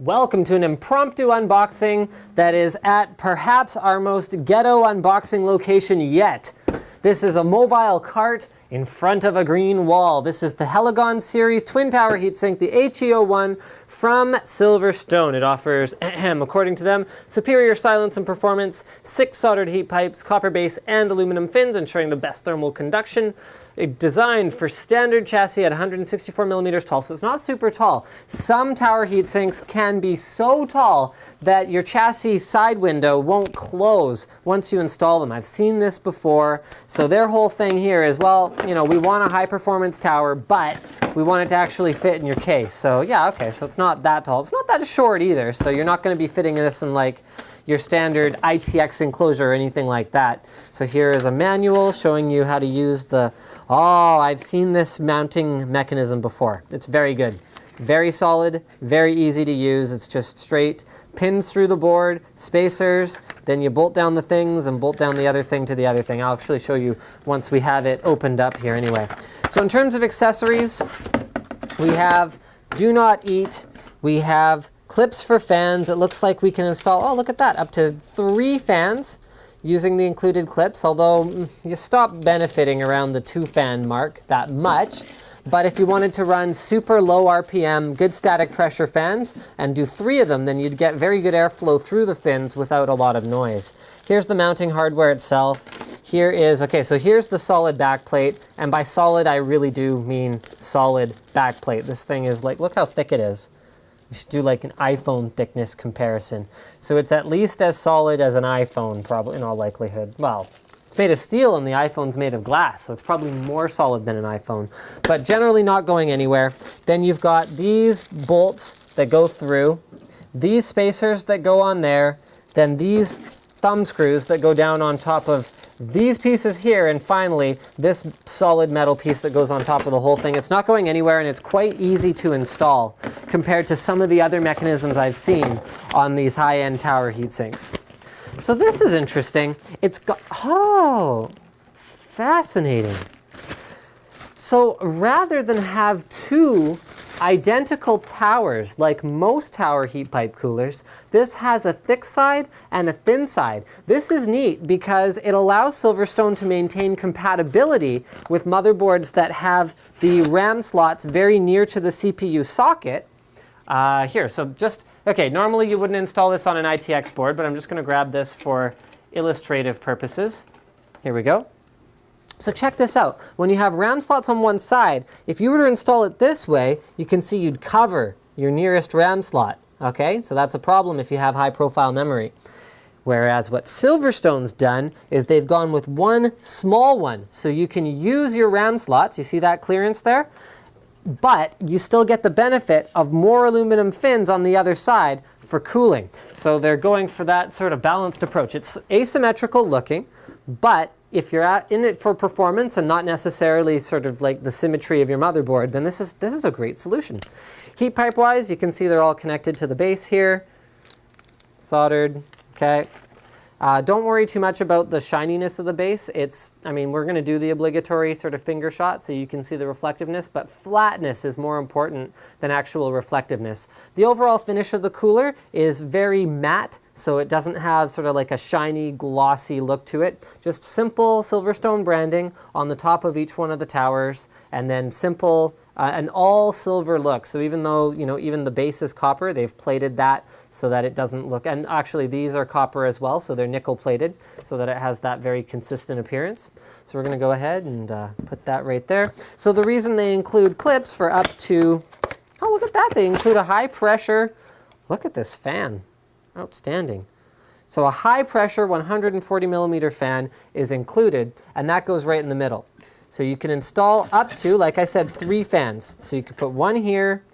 Welcome to an impromptu unboxing that is at perhaps our most ghetto unboxing location yet. This is a mobile cart in front of a green wall. This is the Heligon series twin tower heatsink, the HE01 from Silverstone. It offers, according to them, superior silence and performance, 6 soldered heat pipes, copper base, and aluminum fins, ensuring the best thermal conduction. Designed for standard chassis at 164 millimeters tall, so it's not super tall. Some tower heat sinks can be so tall that your chassis side window won't close once you install them. I've seen this before. So their whole thing here is, well, you know, we want a high performance tower, but we want it to actually fit in your case. So yeah, okay, so it's not that tall. It's not that short either, so you're not going to be fitting this in like your standard ITX enclosure or anything like that. So here is a manual showing you how to use the, oh, I've seen this mounting mechanism before. It's very good. Very solid, very easy to use. It's just straight pins through the board, spacers, then you bolt down the things and bolt down the other thing to the other thing. I'll actually show you once we have it opened up here anyway. So in terms of accessories, we have do not eat, we have clips for fans. It looks like we can install, oh, look at that, up to 3 fans using the included clips, although you stop benefiting around the 2 fan mark that much. But if you wanted to run super low RPM, good static pressure fans and do 3 of them, then you'd get very good airflow through the fins without a lot of noise. Here's the mounting hardware itself. Here is, okay, so here's the solid back plate. And by solid, I really do mean solid back plate. This thing is like, look how thick it is. We should do like an iPhone thickness comparison. So it's at least as solid as an iPhone, probably in all likelihood. Well, it's made of steel and the iPhone's made of glass, so it's probably more solid than an iPhone, but generally not going anywhere. Then you've got these bolts that go through, these spacers that go on there, then these thumb screws that go down on top of these pieces here, and finally this solid metal piece that goes on top of the whole thing. It's not going anywhere and it's quite easy to install compared to some of the other mechanisms I've seen on these high-end tower heat sinks. So this is interesting. It's got, oh, fascinating. So rather than have 2 identical towers like most tower heat pipe coolers, this has a thick side and a thin side. This is neat because it allows Silverstone to maintain compatibility with motherboards that have the RAM slots very near to the CPU socket. Here, so just, okay, normally you wouldn't install this on an ITX board, but I'm just going to grab this for illustrative purposes. Here we go. So check this out. When you have RAM slots on one side, if you were to install it this way, you can see you'd cover your nearest RAM slot. Okay, so that's a problem if you have high profile memory. Whereas what Silverstone's done is they've gone with one small one. So you can use your RAM slots, you see that clearance there? But you still get the benefit of more aluminum fins on the other side for cooling. So they're going for that sort of balanced approach. It's asymmetrical looking, but if you're in it for performance and not necessarily sort of like the symmetry of your motherboard, then this is a great solution. Heat pipe wise, you can see they're all connected to the base here, soldered, okay. Don't worry too much about the shininess of the base. I mean, we're going to do the obligatory sort of finger shot so you can see the reflectiveness, but flatness is more important than actual reflectiveness. The overall finish of the cooler is very matte, so it doesn't have sort of like a shiny, glossy look to it. Just simple Silverstone branding on the top of each one of the towers, and then simple, an all silver look. So even though, you know, even the base is copper, they've plated that so that it doesn't look, and actually these are copper as well, so they're nickel plated so that it has that very consistent appearance. So we're going to go ahead and put that right there. So the reason they include clips for up to, oh, look at that, they include a high pressure, look at this fan, outstanding. So a high pressure 140 millimeter fan is included, and that goes right in the middle. So you can install up to, like I said, 3 fans. So you can put one here,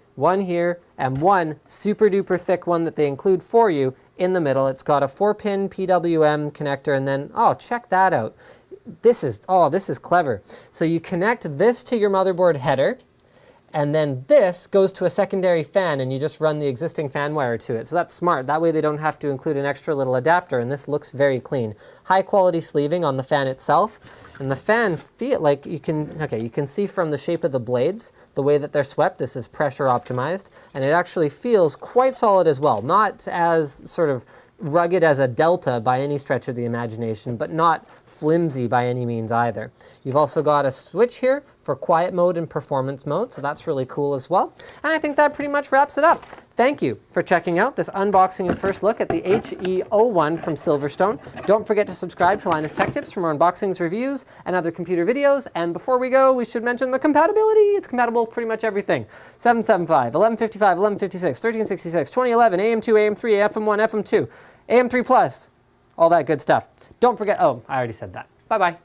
and one super duper thick one that they include for you in the middle. It's got a 4-pin PWM connector, and then, oh, check that out. This is clever. So you connect this to your motherboard header, And then this goes to a secondary fan, and you just run the existing fan wire to it. So that's smart. That way they don't have to include an extra little adapter, and this looks very clean. High quality sleeving on the fan itself. And the fan, feel like you can see from the shape of the blades, the way that they're swept, this is pressure optimized, and it actually feels quite solid as well. Not as sort of rugged as a Delta by any stretch of the imagination, but not flimsy by any means either. You've also got a switch here for quiet mode and performance mode, so that's really cool as well. And I think that pretty much wraps it up. Thank you for checking out this unboxing and first look at the HE01 from Silverstone. Don't forget to subscribe to Linus Tech Tips for more unboxings, reviews, and other computer videos. And before we go, we should mention the compatibility. It's compatible with pretty much everything. 775, 1155, 1156, 1366, 2011, AM2, AM3, FM1, FM2, AM3+, all that good stuff. Don't forget, oh, I already said that. Bye-bye.